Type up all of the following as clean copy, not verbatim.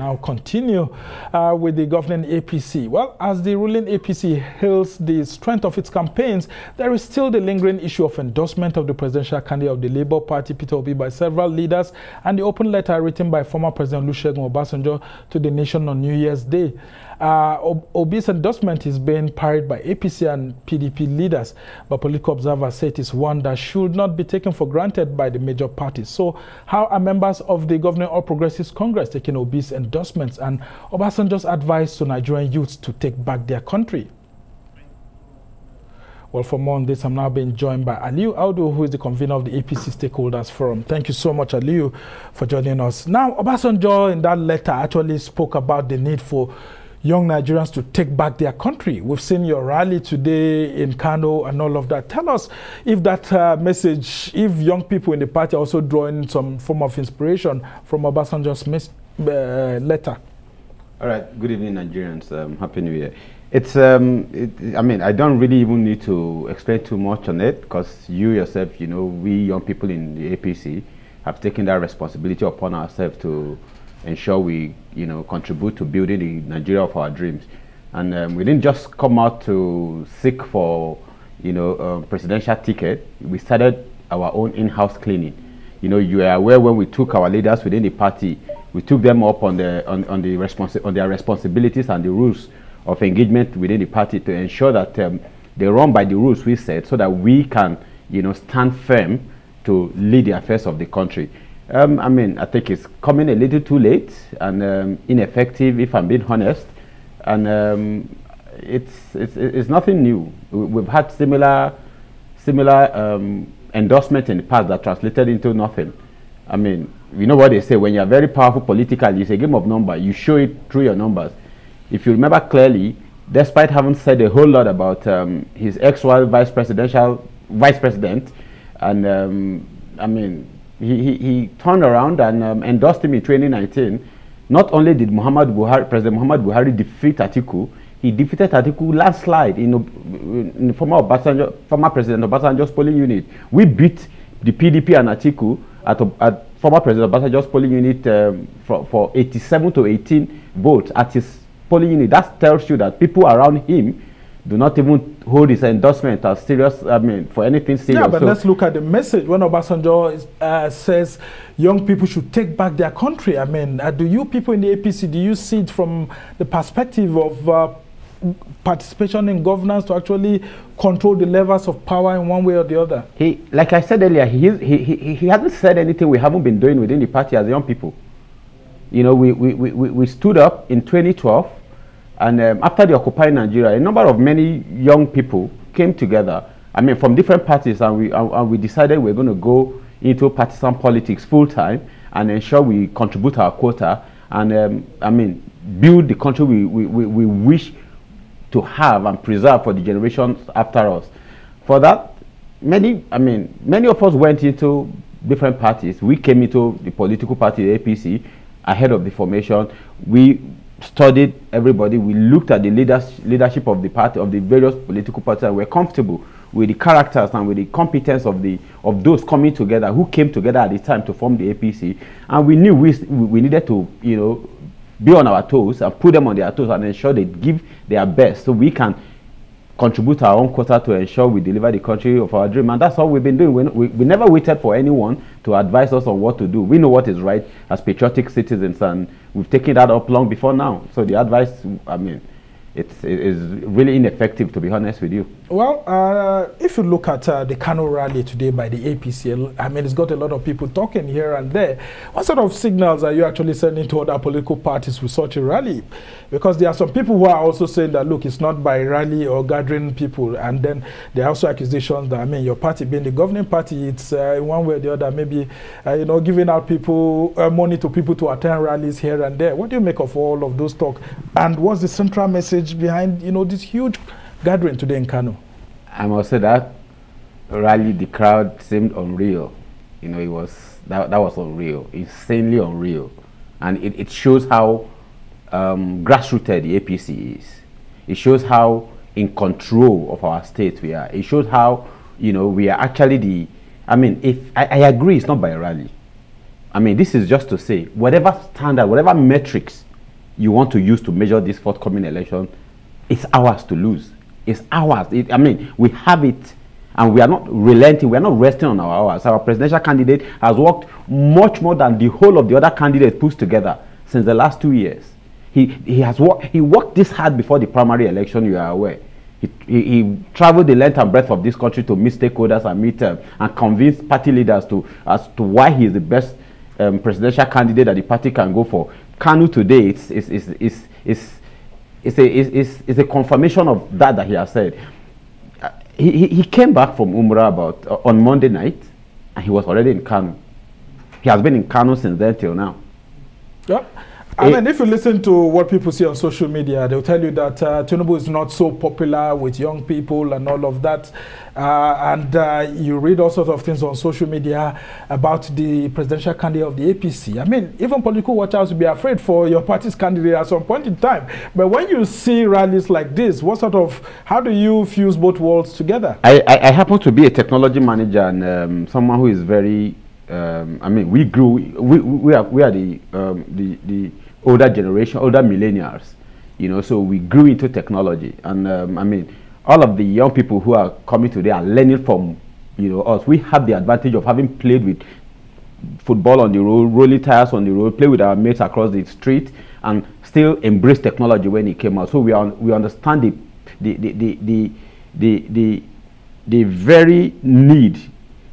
now continue with the governing APC. Well, as the ruling APC hails the strength of its campaigns, there is still the lingering issue of endorsement of the presidential candidate of the Labour Party, Peter Obi, by several leaders, and the open letter written by former President Olusegun Obasanjo to the nation on New Year's Day. Obi's endorsement is being parried by APC and PDP leaders, but political observers say it is one that should not be taken for granted by the major parties. So how are members of the governing All Progressives Congress taking Obi's endorsements and Obasanjo's advice to Nigerian youths to take back their country? Well, for more on this, I'm now being joined by Aliyu Audu, who is the convener of the APC Stakeholders Forum. Thank you so much, Aliyu, for joining us. Now, Obasanjo in that letter actually spoke about the need for young Nigerians to take back their country. We've seen your rally today in Kano and all of that. Tell us if that message, if young people in the party are also drawing some form of inspiration from Obasanjo's letter. All right. Good evening, Nigerians. Happy New Year. It's, I mean, I don't really even need to explain too much on it, because you yourself, you know, we young people in the APC have taken that responsibility upon ourselves to ensure we, you know, contribute to building the Nigeria of our dreams. And we didn't just come out to seek for, you know, a presidential ticket. We started our own in-house cleaning. You know, you are aware when we took our leaders within the party, we took them up on their responsibilities and the rules of engagement within the party to ensure that they run by the rules we set, so that we can, you know, stand firm to lead the affairs of the country. I mean, I think it's coming a little too late and ineffective, if I'm being honest. And it's nothing new. We've had similar endorsement in the past that translated into nothing. I mean, you know what they say, when you're very powerful politically, it's a game of numbers. You show it through your numbers. If you remember clearly, despite having said a whole lot about his ex-wife vice president, and I mean, he turned around and endorsed him in 2019. Not only did President Muhammad Buhari defeat Atiku, he defeated Atiku landslide in former President Obasanjo's polling unit. We beat the PDP and Atiku at former President Obasanjo's polling unit for 87 to 18 votes at his polling unit. That tells you that people around him do not even hold his endorsement as serious, I mean, for anything serious. Yeah, but let's look at the message when Obasanjo says young people should take back their country. I mean, do you people in the APC, do you see it from the perspective of participation in governance to actually control the levels of power in one way or the other? Like I said earlier, he hasn't said anything we haven't been doing within the party as young people. You know, we stood up in 2012, and after the Occupy Nigeria, a number of many young people came together, I mean, from different parties, and we decided we're going to go into partisan politics full-time and ensure we contribute our quota and, I mean, build the country we wish to have and preserve for the generations after us. For that, many of us went into different parties. We came into the political party, the APC, ahead of the formation. We studied everybody. We looked at the leadership of the party, of the various political parties, and we're comfortable with the characters and with the competence of those coming together, who came together at the time to form the APC. And we knew we needed to, you know, be on our toes and put them on their toes and ensure they give their best so we can contribute our own quota to ensure we deliver the country of our dream. And that's all we've been doing. We never waited for anyone to advise us on what to do. We know what is right as patriotic citizens, and we've taken that up long before now. So the advice, I mean, it is really ineffective, to be honest with you. Well, if you look at the Kano rally today by the APC, I mean, it's got a lot of people talking here and there. What sort of signals are you actually sending to other political parties with such a rally? Because there are some people who are also saying that, look, it's not by rally or gathering people. And then there are also accusations that, I mean, your party being the governing party, it's one way or the other, maybe, you know, giving out people money to people to attend rallies here and there. What do you make of all of those talk? And what's the central message behind, you know, this huge gathering today in Kano? I must say that rally, the crowd seemed unreal. You know, that was unreal, insanely unreal. And it shows how grassrooted the APC is. It shows how in control of our state we are. It shows how, you know, we are actually the, I mean, if I agree it's not by rally. I mean, this is just to say, whatever standard, whatever metrics you want to use to measure this forthcoming election, it's ours to lose. It's ours. I mean, we have it, and we are not relenting. We are not resting on our hours. Our presidential candidate has worked much more than the whole of the other candidates put together since the last 2 years. He worked this hard before the primary election, you are aware. He traveled the length and breadth of this country to meet stakeholders and meet and convince party leaders as to why he is the best presidential candidate that the party can go for. Kanu today is a confirmation of that he has said. He came back from Umrah on Monday night, and he was already in Kanu. He has been in Kanu since then till now. Yeah. I mean, if you listen to what people see on social media, they'll tell you that Tinubu is not so popular with young people and all of that. You read all sorts of things on social media about the presidential candidate of the APC. I mean, even political watchers will be afraid for your party's candidate at some point in time. But when you see rallies like this, how do you fuse both worlds together? I happen to be a technology manager and someone who is very, I mean, we are the older generation, older millennials, you know, so we grew into technology. And I mean, all of the young people who are coming today are learning from, you know, us. We have the advantage of having played with football on the road, rolling tires on the road, play with our mates across the street, and still embrace technology when it came out. So we understand the very need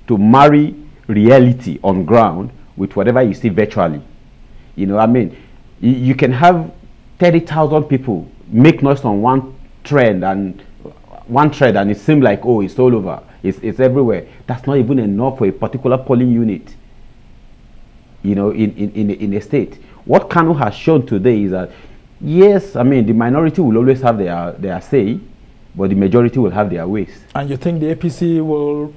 to marry reality on ground with whatever you see virtually. You know, I mean, you can have 30,000 people make noise on one thread and it seems like, oh, it's all over, it's everywhere. That's not even enough for a particular polling unit, you know, in a state. What Kanu has shown today is that, yes, I mean, the minority will always have their say, but the majority will have their ways. And you think the APC will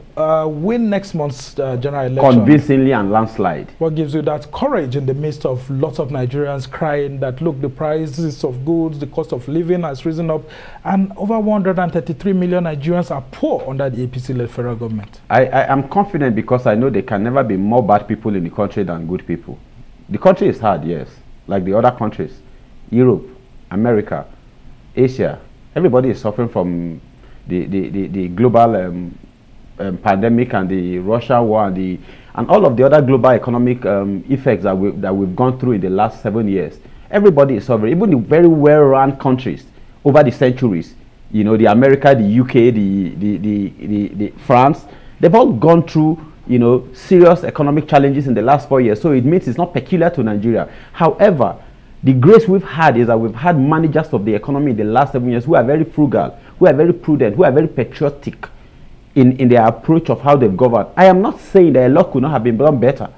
win next month's general election? Convincingly and landslide. What gives you that courage in the midst of lots of Nigerians crying that, look, the prices of goods, the cost of living has risen up, and over 133 million Nigerians are poor under the APC-led federal government? I am confident because I know there can never be more bad people in the country than good people. The country is hard, yes, like the other countries. Europe, America, Asia. Everybody is suffering from the global pandemic and the Russian war and all of the other global economic effects that we've gone through in the last 7 years. Everybody is suffering. Even the very well-run countries over the centuries, you know, the America, the UK, the France, they've all gone through, you know, serious economic challenges in the last 4 years. So it means it's not peculiar to Nigeria. However, the grace we've had is that we've had managers of the economy in the last 7 years who are very frugal, who are very prudent, who are very patriotic in their approach of how they've governed. I am not saying that a lot could not have been done better,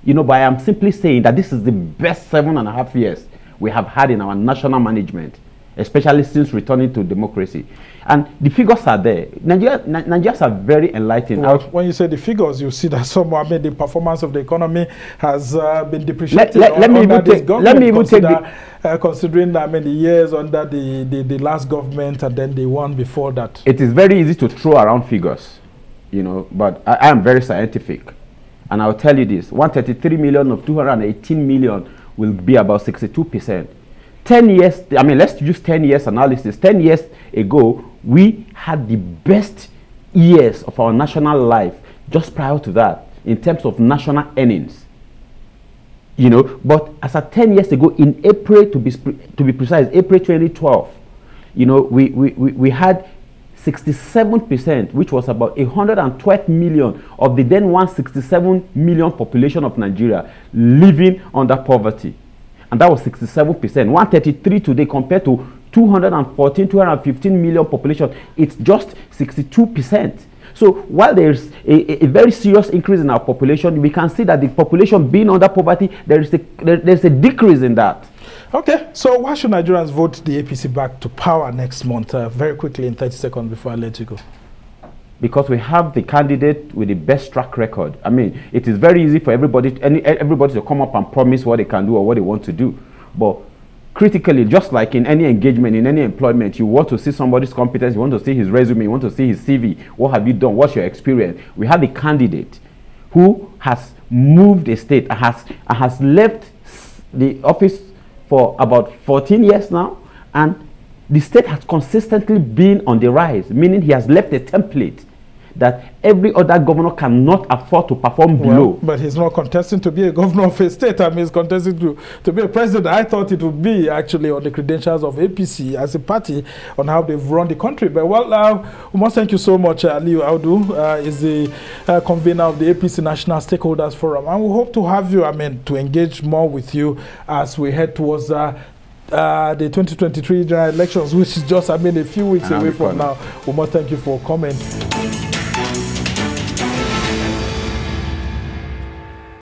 you know, but I am simply saying that this is the best 7.5 years we have had in our national management, especially since returning to democracy. And the figures are there. Nigerians are very enlightened. Well, when you say the figures, you see that somehow the performance of the economy has been depreciated. Let me even take considering the years under the last government and then the one before that. It is very easy to throw around figures, you know, but I am very scientific. And I'll tell you this, 133 million of 218 million will be about 62%. 10 years, I mean, let's use 10 years analysis. 10 years ago, we had the best years of our national life just prior to that in terms of national earnings. You know, but as at 10 years ago, in April, to be precise, April 2012, you know, we had 67%, which was about 112 million of the then 167 million population of Nigeria living under poverty. And that was 67%. 133 today compared to 214, 215 million population. It's just 62%. So while there's a very serious increase in our population, we can see that the population being under poverty, there's a decrease in that. Okay, so why should Nigerians vote the APC back to power next month? Very quickly in 30 seconds before I let you go. Because we have the candidate with the best track record. I mean, it is very easy for everybody to come up and promise what they can do or what they want to do. But critically, just like in any engagement, in any employment, you want to see somebody's competence, you want to see his resume, you want to see his CV. What have you done? What's your experience? We have a candidate who has moved a state and has left the office for about 14 years now, and the state has consistently been on the rise, meaning he has left a template that every other governor cannot afford to perform below. But he's not contesting to be a governor of a state. I mean, he's contesting to be a president. I thought it would be actually on the credentials of APC as a party on how they've run the country. But well, we must thank you so much. Aliyu Audu is the convener of the APC National Stakeholders Forum. And we hope to have you, I mean, to engage more with you as we head towards the 2023 general elections, which is just, I mean, a few weeks away from now. We must thank you for coming.